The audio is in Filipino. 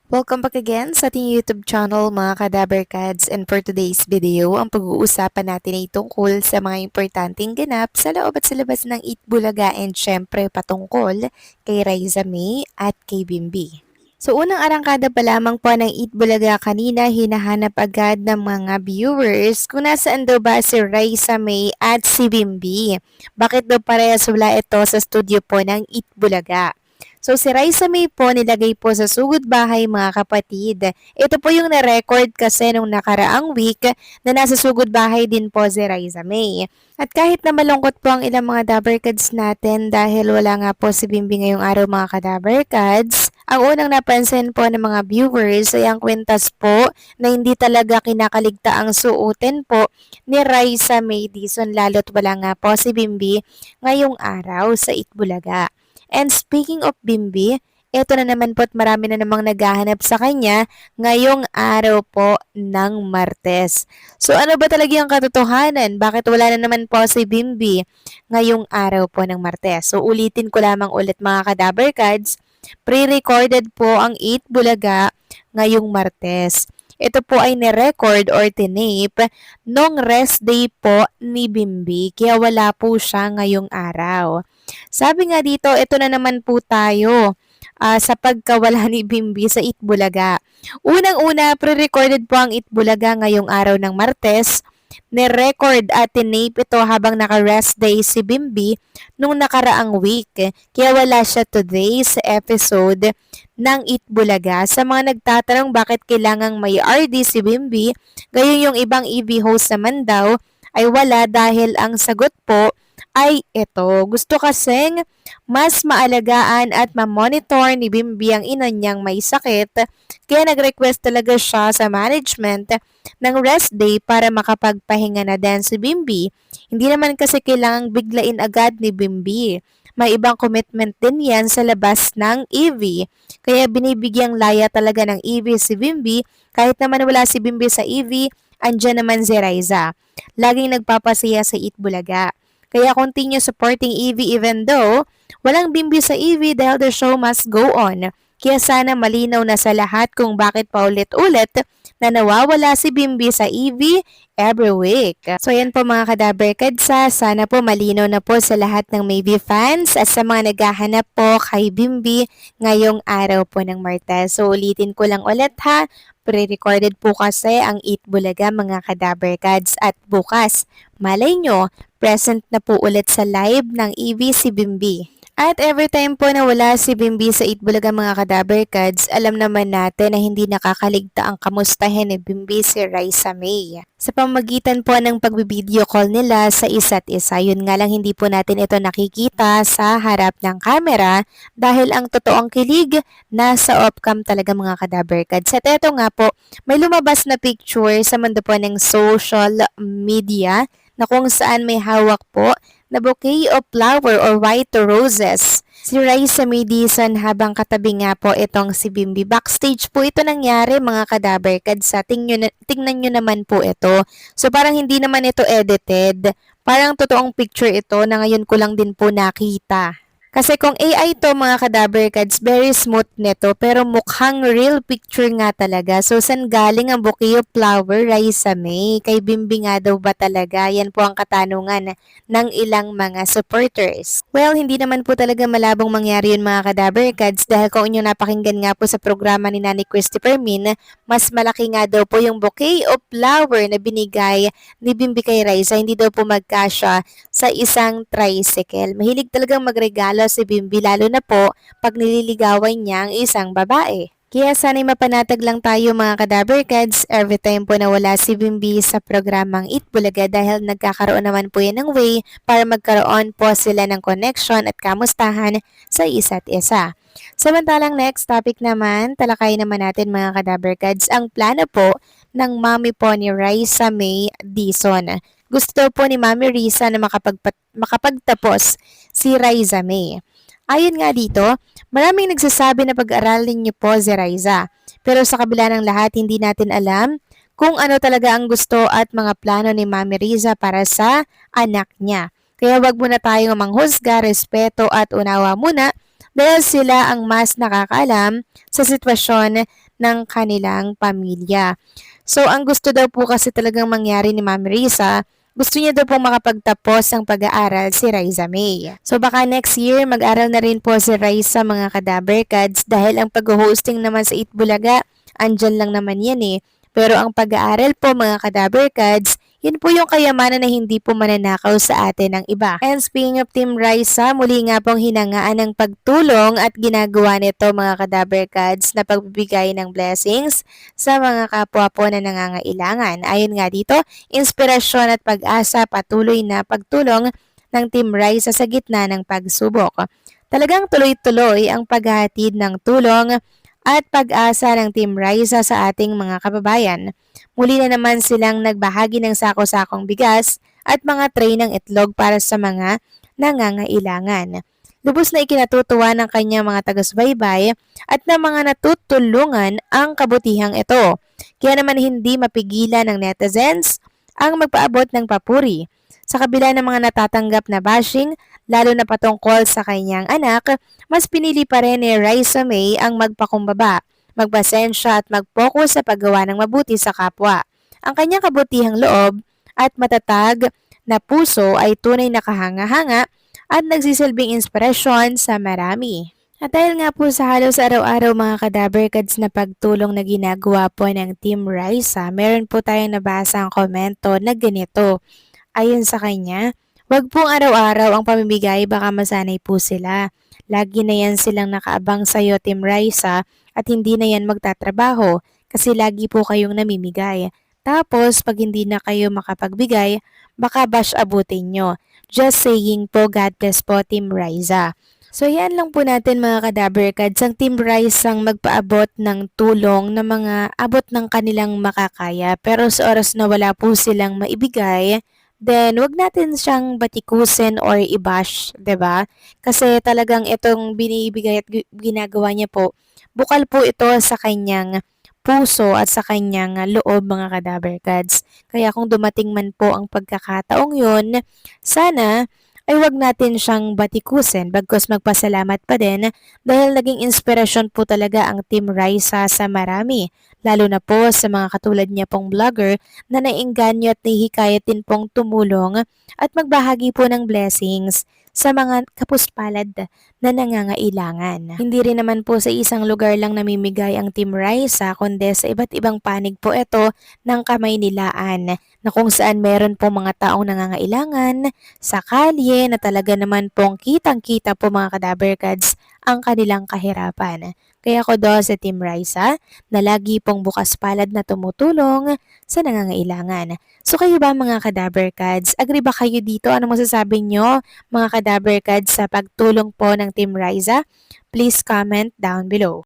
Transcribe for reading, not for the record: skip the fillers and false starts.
Welcome back again sa ating YouTube channel mga Kadaberkads, and for today's video, ang pag-uusapan natin ay tungkol sa mga importanteng ganap sa loob at sa labas ng Eat Bulaga and syempre patungkol kay Raisa May at kay Bimbi. So unang arangkada pa lamang po ng Eat Bulaga kanina, hinahanap agad ng mga viewers kung nasaan daw ba si Raisa May at si Bimbi. Bakit daw parehas wala ito sa studio po ng Eat Bulaga? So si Raisa May po nilagay po sa sugod bahay mga kapatid. Ito po yung na-record kasi nung nakaraang week na nasa sugod bahay din po si Raisa May. At kahit na malungkot po ang ilang mga Dabarkads natin dahil wala nga po si Bimbi ngayong araw mga Kadabarkads, ang unang napansin po ng mga viewers ay ang kwintas po na hindi talaga kinakaligta ang suotin po ni Raisa May Dizon lalo't wala nga po si Bimbi ngayong araw sa Itbulaga. And speaking of Bimbi, eto na naman po at marami na namang naghahanap sa kanya ngayong araw po ng Martes. So ano ba talaga yung katotohanan? Bakit wala na naman po si Bimbi ngayong araw po ng Martes? So ulitin ko lamang ulit mga Kadabarkads, pre-recorded po ang 8 Bulaga ngayong Martes. Ito po ay ni-record or tinape nung rest day po ni Bimbi, kaya wala po siya ngayong araw. Sabi nga dito, ito na naman po tayo sa pagkawala ni Bimbi sa Itbulaga. Unang-una, pre-recorded po ang Itbulaga ngayong araw ng Martes. Ni-record at tinape ito habang naka-rest day si Bimbi nung nakaraang week. Kaya wala siya today sa episode ng Itbulaga. Sa mga nagtatanong bakit kailangang may RD si Bimbi, gayon yung ibang EV host naman daw, ay wala dahil ang sagot po ay ito. Gusto kasing mas maalagaan at mamonitor ni Bimbi ang ina niyang may sakit, kaya nag-request talaga siya sa management ng rest day para makapagpahinga na din si Bimbi. Hindi naman kasi kailangang biglain agad ni Bimbi. May ibang commitment din yan sa labas ng EV. Kaya binibigyang laya talaga ng EV si Bimbi. Kahit naman wala si Bimbi sa EV, andyan naman si Raisa. Laging nagpapasaya sa Itbulaga. Kaya continue supporting EV even though walang Bimbi sa EV dahil the show must go on. Kaya sana malinaw na sa lahat kung bakit paulit-ulit na nawawala si Bimbi sa EV every week. So yan po mga Kadabarkadsa, sana po malinaw na po sa lahat ng Maybe fans at sa mga naghahanap po kay Bimbi ngayong araw po ng Martes. So ulitin ko lang ulit ha, pre-recorded po kasi ang Eat Bulaga mga Kadabarkads at bukas, malay nyo, present na po ulit sa live ng EV si Bimbi. At every time po na wala si Bimbi sa Itbulaga mga Kadabarkads, alam naman natin na hindi nakakaligta ang kamustahin ni Bimbi si Raisa May. Sa pamagitan po ng pagbibideo call nila sa isa't isa, yun nga lang hindi po natin ito nakikita sa harap ng camera dahil ang totoong kilig nasa off-cam talaga mga Kadabarkads. At eto nga po, may lumabas na picture sa mundo po ng social media na kung saan may hawak po na bouquet of flower or white roses. Si Raisa May Dizon habang katabi nga po itong si Bimbi. Backstage po ito nangyari mga Kadabarkads. Tingnan nyo naman po ito. So parang hindi naman ito edited. Parang totoong picture ito na ngayon ko lang din po nakita. Kasi kung AI to mga Kadabarkads, very smooth nito pero mukhang real picture nga talaga. So saan galing ang bouquet of flower, Raisa May? Kay Bimbi nga daw ba talaga? Yan po ang katanungan ng ilang mga supporters. Well, hindi naman po talaga malabong mangyari yun mga Kadabarkads dahil kung inyong napakinggan nga po sa programa ni Nani Christopher Min, mas malaki nga daw po yung bouquet of flower na binigay ni Bimbi kay Raisa. Hindi daw po magkasya sa isang tricycle. Mahilig talagang magregalo si Bimbi lalo na po pag nililigawan niya ang isang babae. Kaya sana'y mapanatag lang tayo mga Kadabarkads every time po na wala si Bimbi sa programang Eat Bulaga dahil nagkakaroon naman po yan ng way para magkaroon po sila ng connection at kamustahan sa isa't isa. Samantalang next topic naman, talakay naman natin mga Kadabarkads ang plano po ng mami po ni Raisa May Dizon. Gusto daw po ni Mami Risa na makapagtapos si Raisa May. Ayon nga dito, maraming nagsasabi na pag-aralin niyo po si Raisa. Pero sa kabila ng lahat, hindi natin alam kung ano talaga ang gusto at mga plano ni Mami Riza para sa anak niya. Kaya wag muna tayong manghusga, respeto at unawa muna dahil sila ang mas nakakaalam sa sitwasyon ng kanilang pamilya. So, ang gusto daw po kasi talagang mangyari ni Ma'am Risa, gusto niya daw pong makapagtapos ng pag-aaral si Raisa May. So baka next year mag-aral na rin po si Raisa mga kadaber kads dahil ang pag-hosting naman sa Itbulaga, andyan lang naman yan eh. Pero ang pag-aaral po mga kadaber kads, yun po yung kayamanan na hindi po mananakaw sa atin ng iba. And speaking of Team Raisa, muli nga pong hinangaan ng pagtulong at ginagawa nito mga kadaber kads na pagbibigay ng blessings sa mga kapwa po na nangangailangan. Ayon nga dito, inspirasyon at pag-asa patuloy na pagtulong ng Team Raisa sa gitna ng pagsubok. Talagang tuloy-tuloy ang paghahatid ng tulong at pag-asa ng Team Raisa sa ating mga kababayan. Muli na naman silang nagbahagi ng sako-sakong bigas at mga tray ng itlog para sa mga nangangailangan. Lubos na ikinatutuwa ng kanyang mga taga-subaybay at ng mga natutulungan ang kabutihang ito. Kaya naman hindi mapigilan ng netizens ang magpaabot ng papuri. Sa kabila ng mga natatanggap na bashing, lalo na patungkol sa kanyang anak, mas pinili pa rin ni Raisa May ang magpakumbaba, magpasensya at mag-focus sa paggawa ng mabuti sa kapwa. Ang kanyang kabutihang loob at matatag na puso ay tunay na kahanga-hanga at nagsisilbing inspirasyon sa marami. At dahil nga po sa halos araw-araw mga kadaberkads na pagtulong na ginagawa po ng Team Raisa, meron po tayong nabasa ang komento na ganito. Ayon sa kanya, wag pong araw-araw ang pamimigay baka masanay po sila. Lagi na yan silang nakaabang sa'yo Team Raisa at hindi na yan magtatrabaho kasi lagi po kayong namimigay. Tapos pag hindi na kayo makapagbigay, baka bash abutin nyo. Just saying po, God bless po Team Raisa. So yan lang po natin mga kadaberkads, ang Team Rise ang magpaabot ng tulong na mga abot ng kanilang makakaya pero sa oras na wala po silang maibigay, then wag natin siyang batikusin or i-bash, 'di ba? Kasi talagang itong binibigay at ginagawa niya po, bukal po ito sa kanyang puso at sa kanyang loob mga kadaberkads. Kaya kung dumating man po ang pagkakataong yun, sana ay wag natin siyang batikusin bagkus magpasalamat pa din dahil naging inspirasyon po talaga ang Team Raisa sa marami, lalo na po sa mga katulad niya pong vlogger na nainganyo at nahihikayat din pong tumulong at magbahagi po ng blessings sa mga kapuspalad na nangangailangan. Hindi rin naman po sa isang lugar lang namimigay ang Team Raisa kundi sa iba't ibang panig po ito ng kamay nilaan na kung saan meron po mga taong nangangailangan sa kalye na talaga naman pong kitang-kita po mga kadaberkads ang kanilang kahirapan. Kaya ko do sa Team Raisa na lagi pong bukas palad na tumutulong sa nangangailangan. So kayo ba mga kadaberkads? Agree ba kayo dito? Ano masasabi nyo mga kadaberkads sa pagtulong po ng Team Raisa? Please comment down below.